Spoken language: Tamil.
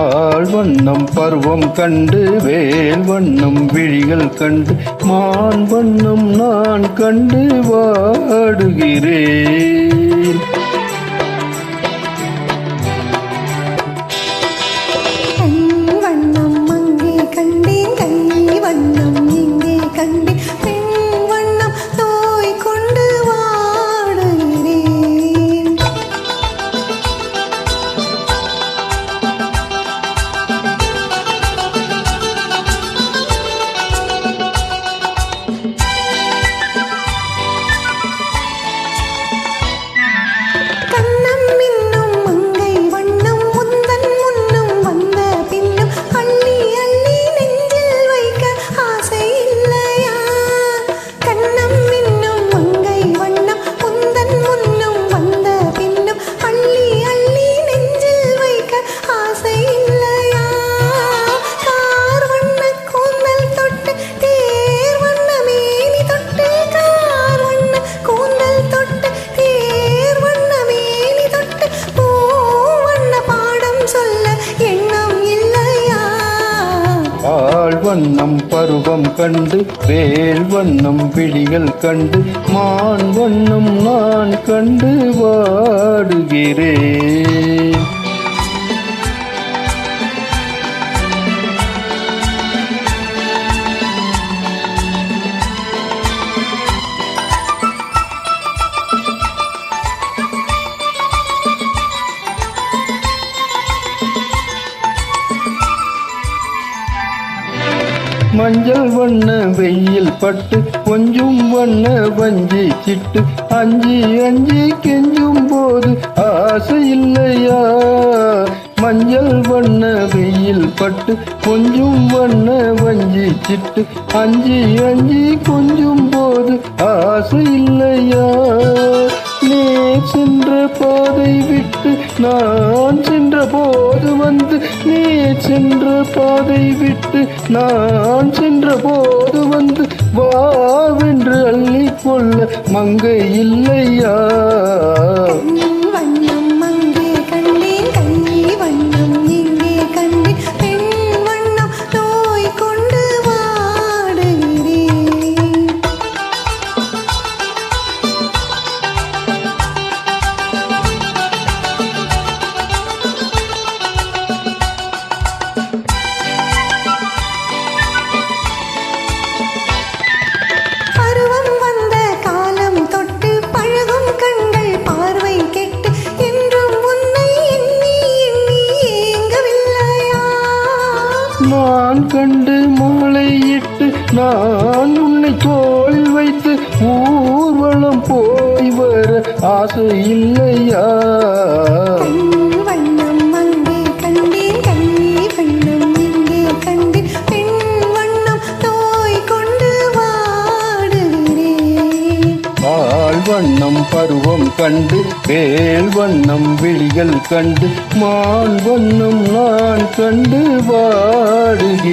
பால் வண்ணம் பருவம் கண்டு வேல் வண்ணம் விழிகள் கண்டு மான் வண்ணம் நான் கண்டு வாடுகிறேன். வண்ணம் பருவம் கண்டு வேல் வண்ணம் விழிகள் கண்டு மான் வண்ணம் நான் கண்டு வாடுகிறேன். மஞ்சள் வண்ண வெயில் பட்டு கொஞ்சம் வண்ண வஞ்சி சிட்டு அஞ்சி அஞ்சி கெஞ்சும் போது ஆசை இல்லையா? மஞ்சள் வண்ண வெயில் பட்டு கொஞ்சம் வண்ண வஞ்சி சிட்டு அஞ்சி அஞ்சி கொஞ்சம் போது ஆசை இல்லையா? நீ சென்ற பாதை விட்டு நான் சென்ற போது வந்து நீ சென்ற பாதை விட்டு நான் சென்ற போது வந்து வாவென்று அள்ளிக்கொள்ள மங்கை இல்லையா? நான் கண்டு மாலையிட்டு நான் உன்னை தோளில் வைத்து ஊர்வலம் போய் வர ஆசை இல்லையா? வண்ணம் பருவம் கண்டு வேல் வண்ணம் விழிகள் கண்டு மான் வண்ணம் நான் கண்டு வாடுகிறேன்.